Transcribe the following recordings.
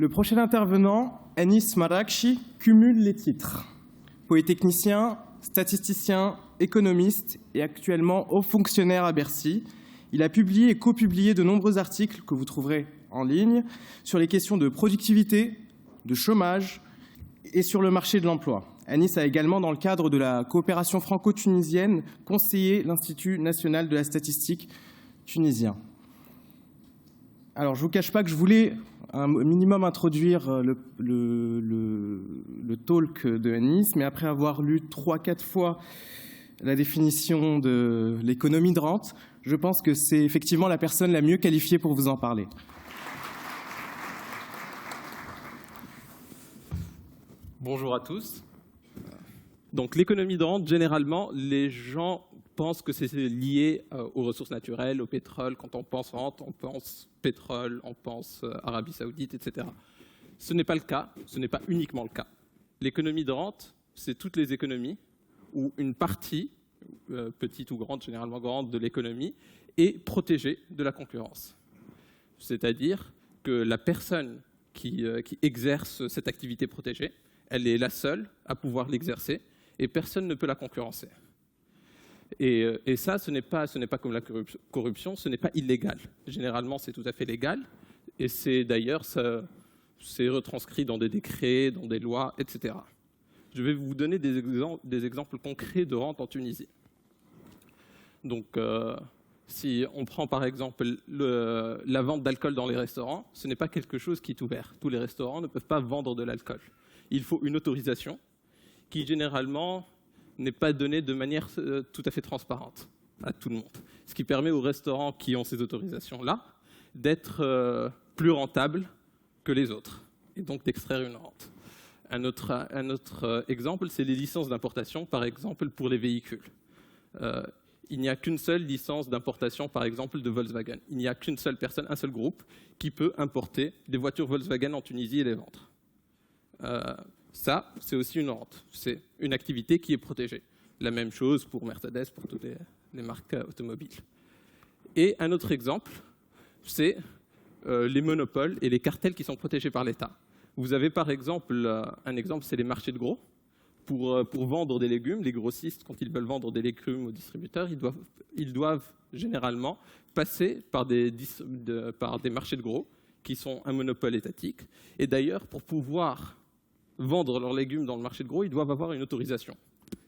Le prochain intervenant, Anis Marakchi, cumule les titres. Polytechnicien, statisticien, économiste et actuellement haut fonctionnaire à Bercy. Il a publié et copublié de nombreux articles que vous trouverez en ligne sur les questions de productivité, de chômage et sur le marché de l'emploi. Anis a également, dans le cadre de la coopération franco-tunisienne, conseillé l'Institut national de la statistique tunisien. Alors, je ne vous cache pas que je voulais un minimum introduire le talk de Anis, mais après avoir lu 3-4 fois la définition de l'économie de rente, je pense que c'est effectivement la personne la mieux qualifiée pour vous en parler. Bonjour à tous. Donc l'économie de rente, généralement, les gens pensent que c'est lié aux ressources naturelles, au pétrole. Quand on pense rente, on pense pétrole, on pense Arabie Saoudite, etc. Ce n'est pas le cas, ce n'est pas uniquement le cas. L'économie de rente, c'est toutes les économies où une partie, petite ou grande, généralement grande, de l'économie est protégée de la concurrence. C'est-à-dire que la personne qui exerce cette activité protégée, elle est la seule à pouvoir l'exercer et personne ne peut la concurrencer. Et ça, ce n'est pas comme la corruption, ce n'est pas illégal. Généralement, c'est tout à fait légal. Et c'est d'ailleurs, c'est retranscrit dans des décrets, dans des lois, etc. Je vais vous donner des exemples concrets de rente en Tunisie. Donc, si on prend par exemple la vente d'alcool dans les restaurants, ce n'est pas quelque chose qui est ouvert. Tous les restaurants ne peuvent pas vendre de l'alcool. Il faut une autorisation qui, généralement, n'est pas donnée de manière tout à fait transparente à tout le monde. Ce qui permet aux restaurants qui ont ces autorisations-là d'être plus rentables que les autres et donc d'extraire une rente. Un autre exemple, c'est les licences d'importation, par exemple, pour les véhicules. Il n'y a qu'une seule licence d'importation, par exemple, de Volkswagen. Il n'y a qu'une seule personne, un seul groupe, qui peut importer des voitures Volkswagen en Tunisie et les vendre. Ça, c'est aussi une rente. C'est une activité qui est protégée. La même chose pour Mercedes, pour toutes les marques automobiles. Et un autre exemple, c'est les monopoles et les cartels qui sont protégés par l'État. Vous avez par exemple, un exemple, c'est les marchés de gros. Pour vendre des légumes, les grossistes, quand ils veulent vendre des légumes aux distributeurs, ils doivent généralement passer par des marchés de gros qui sont un monopole étatique. Et d'ailleurs, pour pouvoir vendre leurs légumes dans le marché de gros, ils doivent avoir une autorisation.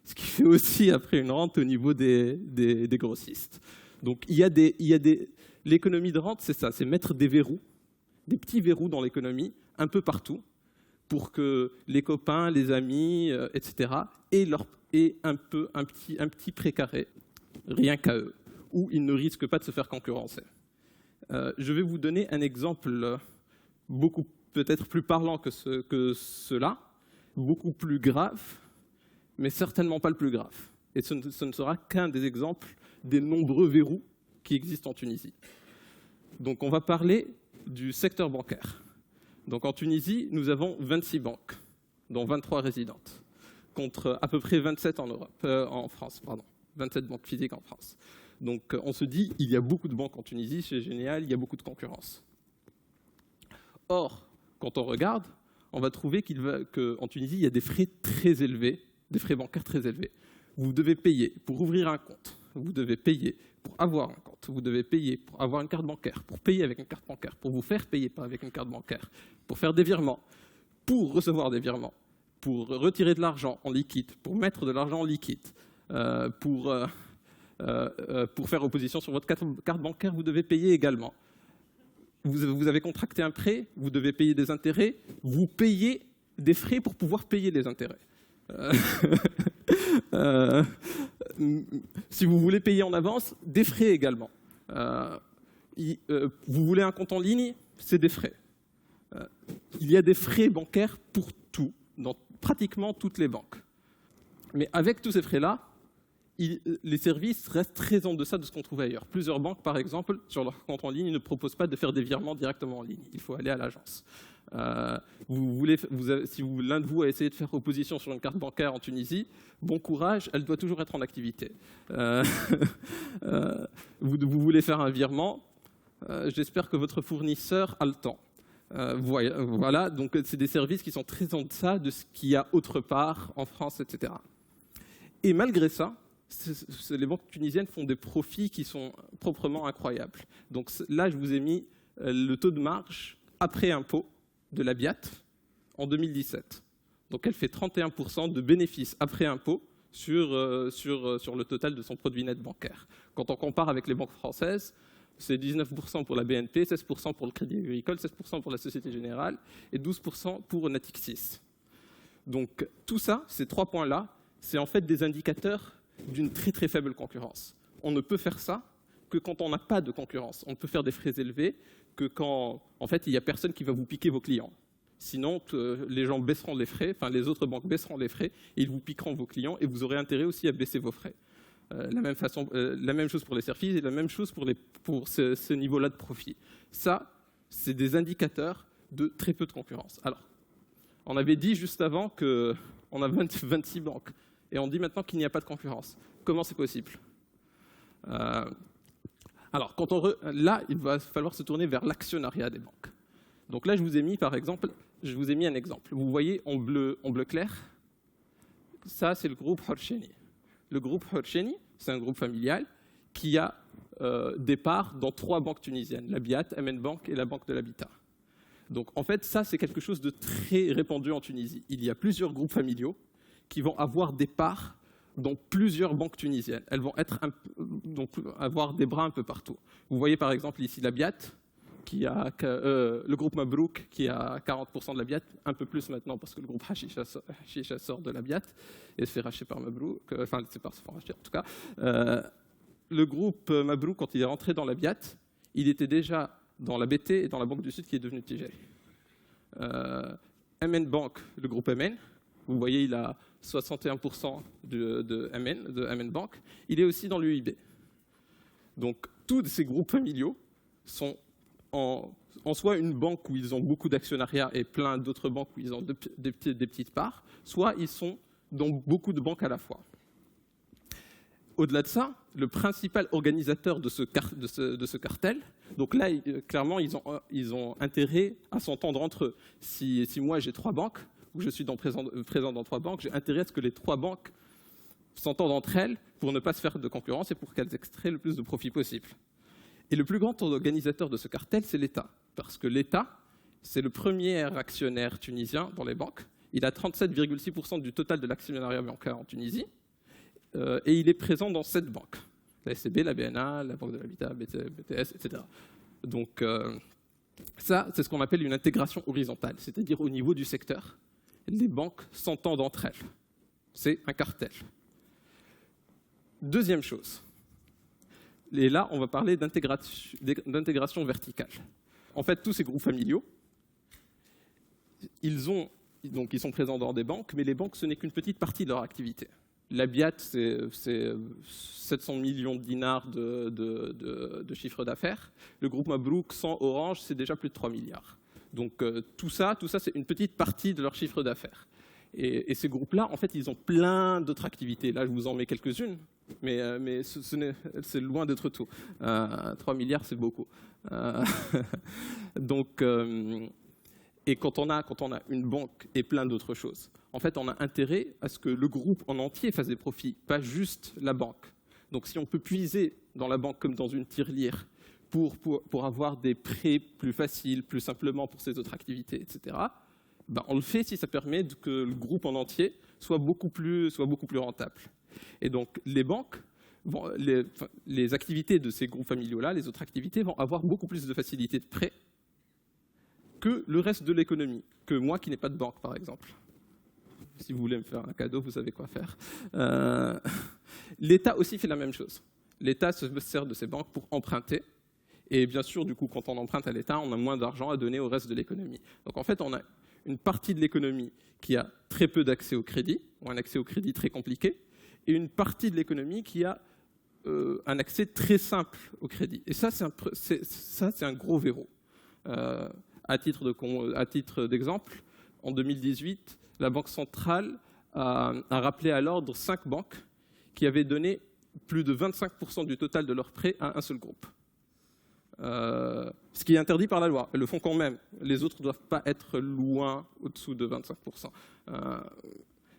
Ce qui fait aussi après une rente au niveau des grossistes. Donc l'économie de rente, c'est ça, c'est mettre des verrous, des petits verrous dans l'économie, un peu partout, pour que les copains, les amis, etc., aient un petit précaré, rien qu'à eux, où ils ne risquent pas de se faire concurrencer. Je vais vous donner un exemple beaucoup peut-être plus parlant que cela, beaucoup plus grave, mais certainement pas le plus grave. Et ce ne sera qu'un des exemples des nombreux verrous qui existent en Tunisie. Donc on va parler du secteur bancaire. Donc en Tunisie, nous avons 26 banques, dont 23 résidentes, contre à peu près 27 en France, 27 banques physiques en France. Donc on se dit, il y a beaucoup de banques en Tunisie, c'est génial, il y a beaucoup de concurrence. Or, quand on regarde, on va trouver qu'en Tunisie, il y a des frais très élevés, des frais bancaires très élevés. Vous devez payer pour ouvrir un compte, vous devez payer pour avoir un compte, vous devez payer pour avoir une carte bancaire, pour payer avec une carte bancaire, pour vous faire payer avec une carte bancaire, pour faire des virements, pour recevoir des virements, pour retirer de l'argent en liquide, pour mettre de l'argent en liquide, pour faire opposition sur votre carte bancaire, vous devez payer également. Vous avez contracté un prêt, vous devez payer des intérêts, vous payez des frais pour pouvoir payer les intérêts. Si vous voulez payer en avance, des frais également. Vous voulez un compte en ligne, c'est des frais. Il y a des frais bancaires pour tout, dans pratiquement toutes les banques. Mais avec tous ces frais-là, les services restent très en deçà de ce qu'on trouve ailleurs. Plusieurs banques, par exemple, sur leur compte en ligne, ne proposent pas de faire des virements directement en ligne. Il faut aller à l'agence. Si l'un de vous a essayé de faire opposition sur une carte bancaire en Tunisie, bon courage, elle doit toujours être en activité. Vous voulez faire un virement, j'espère que votre fournisseur a le temps. Voilà, donc c'est des services qui sont très en deçà de ce qu'il y a autre part en France, etc. Et malgré ça, les banques tunisiennes font des profits qui sont proprement incroyables. Donc là, je vous ai mis le taux de marge après impôt de la BIAT en 2017. Donc elle fait 31% de bénéfices après impôt sur le total de son produit net bancaire. Quand on compare avec les banques françaises, c'est 19% pour la BNP, 16% pour le Crédit Agricole, 16% pour la Société Générale et 12% pour Natixis. Donc tout ça, ces 3 points-là, c'est en fait des indicateurs d'une très très faible concurrence. On ne peut faire ça que quand on n'a pas de concurrence. On peut faire des frais élevés que quand en fait il n'y a personne qui va vous piquer vos clients. Sinon, les gens baisseront les frais, enfin les autres banques baisseront les frais, et ils vous piqueront vos clients et vous aurez intérêt aussi à baisser vos frais. La même chose pour les services et la même chose pour ce niveau-là de profit. Ça, c'est des indicateurs de très peu de concurrence. Alors, on avait dit juste avant qu'on a 26 banques et on dit maintenant qu'il n'y a pas de concurrence. Comment c'est possible ? Alors, là, il va falloir se tourner vers l'actionnariat des banques. Donc là, je vous ai mis un exemple. Vous voyez en bleu clair, ça c'est le groupe Horcheni. Le groupe Horcheni, c'est un groupe familial qui a des parts dans 3 banques tunisiennes, la BIAT, MN Bank et la Banque de l'Habitat. Donc en fait, ça c'est quelque chose de très répandu en Tunisie. Il y a plusieurs groupes familiaux qui vont avoir des parts dans plusieurs banques tunisiennes. Elles vont avoir des bras un peu partout. Vous voyez par exemple ici la BIAT, le groupe Mabrouk qui a 40% de la BIAT, un peu plus maintenant parce que le groupe Hashicha sort de la BIAT et se fait racheter par Mabrouk, enfin c'est par se faire racheter en tout cas. Le groupe Mabrouk, quand il est rentré dans la BIAT, il était déjà dans la BT et dans la Banque du Sud qui est devenue Tijari. MN Bank, le groupe MN, vous voyez il a 61% de MN Bank, il est aussi dans l'UIB. Donc tous ces groupes familiaux sont en soit une banque où ils ont beaucoup d'actionnariat et plein d'autres banques où ils ont des petites parts, soit ils sont dans beaucoup de banques à la fois. Au-delà de ça, le principal organisateur de ce cartel, donc là, clairement, ils ont intérêt à s'entendre entre eux. Si moi j'ai 3 banques, ou je suis présent dans 3 banques, j'ai intérêt à ce que les 3 banques s'entendent entre elles pour ne pas se faire de concurrence et pour qu'elles extraient le plus de profit possible. Et le plus grand organisateur de ce cartel, c'est l'État. Parce que l'État, c'est le premier actionnaire tunisien dans les banques. Il a 37,6% du total de l'actionnariat bancaire en Tunisie. Et il est présent dans 7 banques. La SCB, la BNA, la Banque de l'Habitat, BTS, etc. Donc ça, c'est ce qu'on appelle une intégration horizontale. C'est-à-dire au niveau du secteur, les banques s'entendent entre elles. C'est un cartel. Deuxième chose. Et là, on va parler d'intégration verticale. En fait, tous ces groupes familiaux, ils sont présents dans des banques, mais les banques, ce n'est qu'une petite partie de leur activité. La BIAT, c'est 700 millions de dinars de chiffre d'affaires. Le groupe Mabrouk, sans Orange, c'est déjà plus de 3 milliards. Donc tout ça, c'est une petite partie de leur chiffre d'affaires. Et ces groupes-là, en fait, ils ont plein d'autres activités. Là, je vous en mets quelques-unes, mais c'est loin d'être tout. 3 milliards, c'est beaucoup. Donc, et quand on a une banque et plein d'autres choses, en fait, on a intérêt à ce que le groupe en entier fasse des profits, pas juste la banque. Donc, si on peut puiser dans la banque comme dans une tirelire pour avoir des prêts plus faciles, plus simplement pour ses autres activités, etc., ben on le fait si ça permet que le groupe en entier soit beaucoup plus rentable. Et donc, les banques, les activités de ces groupes familiaux-là, les autres activités, vont avoir beaucoup plus de facilité de prêt que le reste de l'économie, que moi qui n'ai pas de banque, par exemple. Si vous voulez me faire un cadeau, vous savez quoi faire. L'État aussi fait la même chose. L'État se sert de ces banques pour emprunter. Et bien sûr, du coup, quand on emprunte à l'État, on a moins d'argent à donner au reste de l'économie. Donc en fait, on a une partie de l'économie qui a très peu d'accès au crédit, ou un accès au crédit très compliqué, et une partie de l'économie qui a un accès très simple au crédit. Et ça, c'est un gros verrou. À titre d'exemple, en 2018, la Banque centrale a rappelé à l'ordre 5 banques qui avaient donné plus de 25% du total de leurs prêts à un seul groupe. Ce qui est interdit par la loi. Elles le font quand même. Les autres ne doivent pas être loin au-dessous de 25%.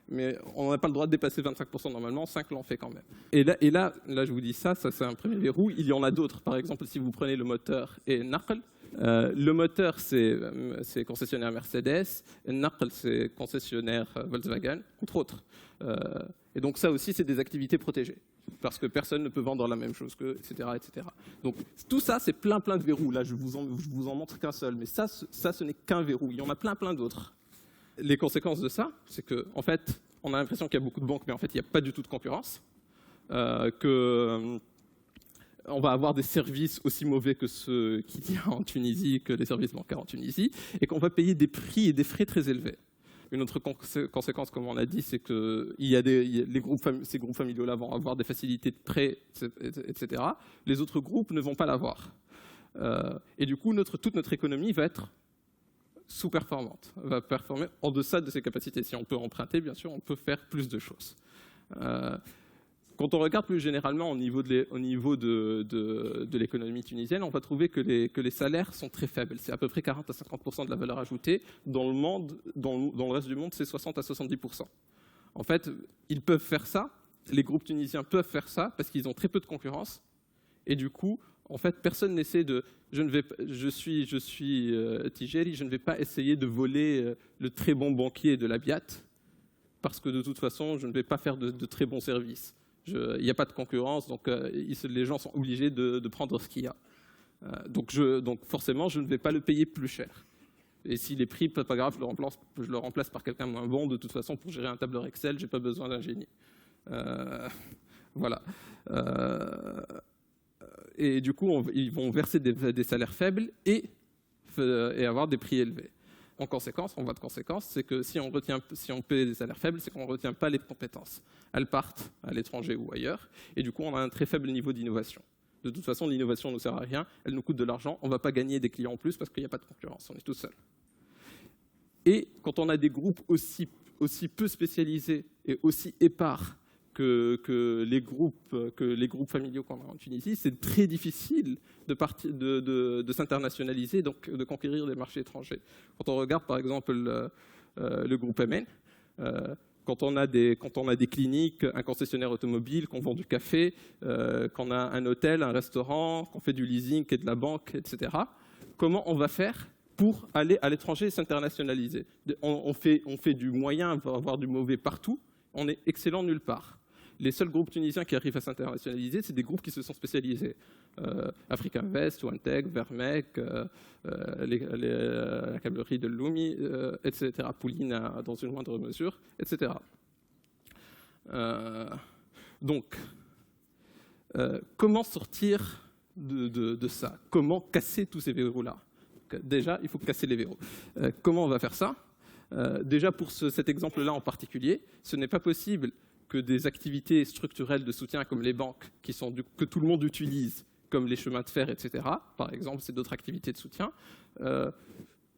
Mais on n'a pas le droit de dépasser 25% normalement, 5 l'ont fait quand même. Et là, je vous dis ça c'est un premier verrou. Il y en a d'autres. Par exemple, si vous prenez le moteur et Naql, le moteur, c'est concessionnaire Mercedes, Naql, c'est concessionnaire Volkswagen, entre autres. Et donc ça aussi, c'est des activités protégées, parce que personne ne peut vendre la même chose qu'eux, etc., etc. Donc tout ça, c'est plein de verrous. Là, je vous en montre qu'un seul, mais ça, ce n'est qu'un verrou. Il y en a plein d'autres. Les conséquences de ça, c'est que, en fait, on a l'impression qu'il y a beaucoup de banques, mais en fait, il n'y a pas du tout de concurrence. On va avoir des services aussi mauvais que ceux qu'il y a en Tunisie, que les services bancaires en Tunisie, et qu'on va payer des prix et des frais très élevés. Une autre conséquence, comme on a dit, c'est que ces groupes familiaux-là vont avoir des facilités de prêt, etc. Les autres groupes ne vont pas l'avoir. Et du coup, toute notre économie va être sous-performante, va performer en deçà de ses capacités. Si on peut emprunter, bien sûr, on peut faire plus de choses. Quand on regarde plus généralement au niveau de l'économie tunisienne, on va trouver que les salaires sont très faibles. C'est à peu près 40 à 50% de la valeur ajoutée. Dans le reste du monde, c'est 60 à 70%. En fait, ils peuvent faire ça, les groupes tunisiens peuvent faire ça parce qu'ils ont très peu de concurrence. Et du coup, en fait, personne n'essaie de... Je suis Tijeri, je ne vais pas essayer de voler le très bon banquier de la Biat parce que de toute façon, je ne vais pas faire de très bons services. Il n'y a pas de concurrence, donc les gens sont obligés de prendre ce qu'il y a. Donc forcément, je ne vais pas le payer plus cher. Et s'il est pris, pas grave, je le remplace par quelqu'un de moins bon. De toute façon, pour gérer un tableur Excel, je n'ai pas besoin d'un génie. Voilà. Et du coup, ils vont verser des salaires faibles et avoir des prix élevés. En conséquence, en voie de conséquence, c'est que si on paie des salaires faibles, c'est qu'on ne retient pas les compétences. Elles partent à l'étranger ou ailleurs, et du coup, on a un très faible niveau d'innovation. De toute façon, l'innovation ne nous sert à rien, elle nous coûte de l'argent, on ne va pas gagner des clients en plus parce qu'il n'y a pas de concurrence, on est tout seul. Et quand on a des groupes aussi peu spécialisés et aussi épars que les groupes familiaux qu'on a en Tunisie, c'est très difficile de s'internationaliser, donc de conquérir des marchés étrangers. Quand on regarde par exemple le groupe MN, quand on a des cliniques, un concessionnaire automobile, qu'on vend du café, qu'on a un hôtel, un restaurant, qu'on fait du leasing et de la banque, etc., comment on va faire pour aller à l'étranger et s'internationaliser? On fait du moyen, voire du mauvais partout, on est excellent nulle part. Les seuls groupes tunisiens qui arrivent à s'internationaliser, c'est des groupes qui se sont spécialisés. Africa Invest, OneTech, Vermec, la câblerie de Lumi, etc. Pouline dans une moindre mesure, etc. Donc, comment sortir de ça? Comment casser tous ces verrous-là? Déjà, il faut casser les verrous. Comment on va faire ça? Déjà, pour cet exemple-là en particulier, ce n'est pas possible que des activités structurelles de soutien comme les banques, que tout le monde utilise, comme les chemins de fer, etc., par exemple, c'est d'autres activités de soutien,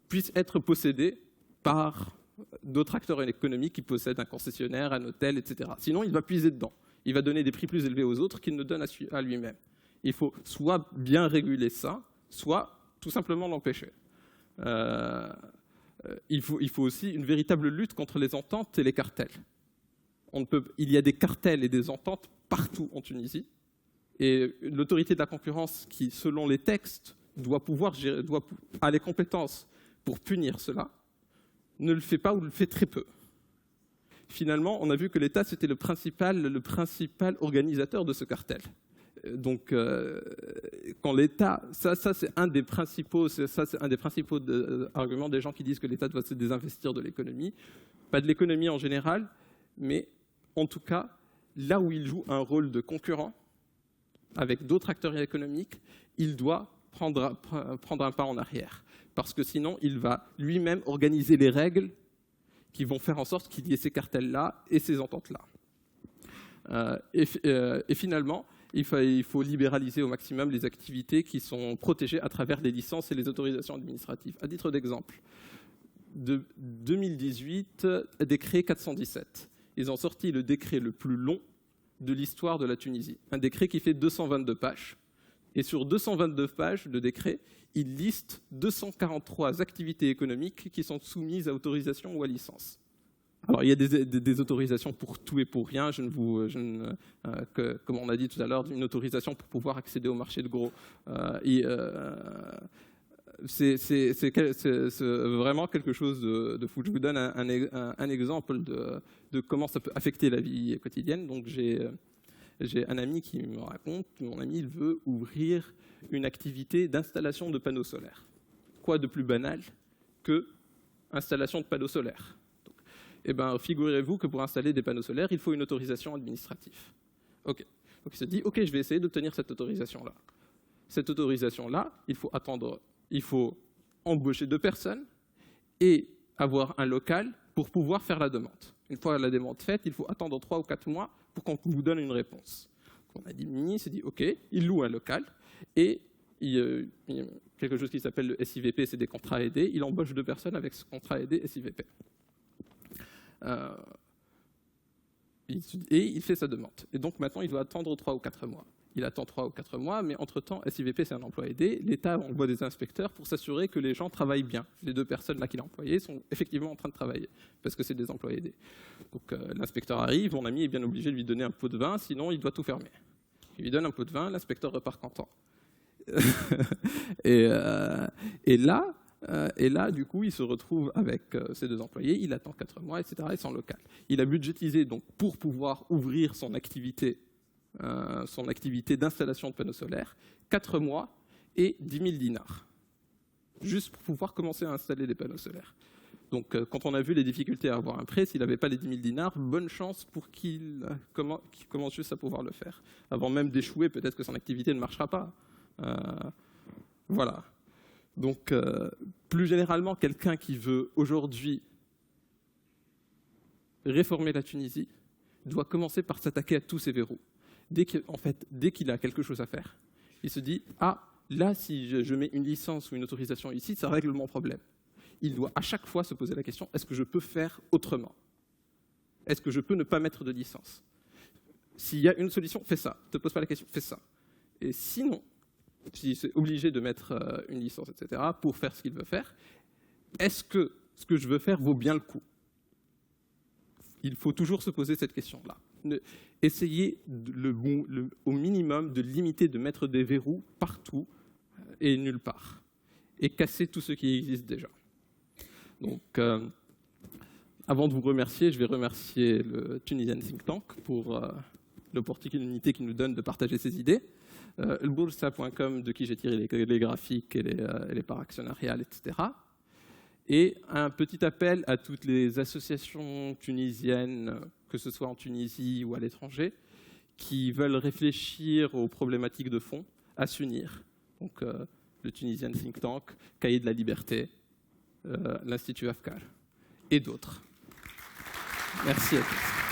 puissent être possédées par d'autres acteurs économiques qui possèdent un concessionnaire, un hôtel, etc. Sinon, il va puiser dedans. Il va donner des prix plus élevés aux autres qu'il ne donne à lui-même. Il faut soit bien réguler ça, soit tout simplement l'empêcher. Il faut aussi une véritable lutte contre les ententes et les cartels. Il y a des cartels et des ententes partout en Tunisie. Et l'autorité de la concurrence, qui, selon les textes, a les compétences pour punir cela, ne le fait pas ou le fait très peu. Finalement, on a vu que l'État, c'était le principal organisateur de ce cartel. Donc, quand l'État, ça c'est un des principaux arguments des gens qui disent que l'État doit se désinvestir de l'économie, pas de l'économie en général, mais en tout cas là où il joue un rôle de concurrent avec d'autres acteurs économiques, il doit prendre un pas en arrière, parce que sinon il va lui-même organiser les règles qui vont faire en sorte qu'il y ait ces cartels-là et ces ententes-là. Et finalement, il faut libéraliser au maximum les activités qui sont protégées à travers les licences et les autorisations administratives. À titre d'exemple, de 2018, décret 417. Ils ont sorti le décret le plus long de l'histoire de la Tunisie. Un décret qui fait 222 pages. Et sur 222 pages de décret, il liste 243 activités économiques qui sont soumises à autorisation ou à licence. Alors, il y a des autorisations pour tout et pour rien. Comme on a dit tout à l'heure, une autorisation pour pouvoir accéder au marché de gros. C'est vraiment quelque chose de fou. Je vous donne un exemple de comment ça peut affecter la vie quotidienne. Donc, j'ai un ami qui me raconte que mon ami il veut ouvrir une activité d'installation de panneaux solaires. Quoi de plus banal que installation de panneaux solaires? Eh bien, figurez-vous que pour installer des panneaux solaires, il faut une autorisation administrative. OK. Donc il se dit, OK, je vais essayer d'obtenir cette autorisation-là. Cette autorisation-là, il faut embaucher 2 personnes et avoir un local pour pouvoir faire la demande. Une fois la demande faite, il faut attendre 3 ou 4 mois pour qu'on vous donne une réponse. On a dit, Mini s'est dit, OK, il loue un local et il y a quelque chose qui s'appelle le SIVP, c'est des contrats aidés. Il embauche 2 personnes avec ce contrat aidé SIVP. Et il fait sa demande. Et donc maintenant, il doit attendre 3 ou 4 mois. Il attend 3 ou 4 mois, mais entre-temps, SIVP, c'est un emploi aidé. L'État envoie des inspecteurs pour s'assurer que les gens travaillent bien. Les 2 personnes là qu'il a employées sont effectivement en train de travailler, parce que c'est des emplois aidés. Donc l'inspecteur arrive, mon ami est bien obligé de lui donner un pot de vin, sinon il doit tout fermer. Il lui donne un pot de vin, l'inspecteur repart content. Et là, du coup, il se retrouve avec ses 2 employés, il attend 4 mois, etc., et sans local. Il a budgétisé donc, pour pouvoir ouvrir son activité d'installation de panneaux solaires, 4 mois et 10 000 dinars, juste pour pouvoir commencer à installer des panneaux solaires. Donc, quand on a vu les difficultés à avoir un prêt, s'il n'avait pas les 10 000 dinars, bonne chance pour qu'il commence juste à pouvoir le faire. Avant même d'échouer, peut-être que son activité ne marchera pas. Voilà. Donc, plus généralement, quelqu'un qui veut aujourd'hui réformer la Tunisie doit commencer par s'attaquer à tous ces verrous. Dès qu'il a quelque chose à faire, il se dit « Ah, là, si je mets une licence ou une autorisation ici, ça règle mon problème. » Il doit à chaque fois se poser la question « Est-ce que je peux faire autrement? Est-ce que je peux ne pas mettre de licence? S'il y a une solution, fais ça. Ne te pose pas la question, fais ça. Et sinon, si c'est obligé de mettre une licence, etc., pour faire ce qu'il veut faire, est-ce que ce que je veux faire vaut bien le coup? Il faut toujours se poser cette question-là. Essayez au minimum de limiter, de mettre des verrous partout et nulle part. Et casser tout ce qui existe déjà. Donc, avant de vous remercier, je vais remercier le Tunisian Think Tank pour l'opportunité qu'il nous donne de partager ses idées. Le boursa.com, de qui j'ai tiré les graphiques et les parts actionnariales, etc. Et un petit appel à toutes les associations tunisiennes, que ce soit en Tunisie ou à l'étranger, qui veulent réfléchir aux problématiques de fond, à s'unir. Donc, le Tunisian Think Tank, Cahier de la Liberté, l'Institut Afkar et d'autres. Merci à tous.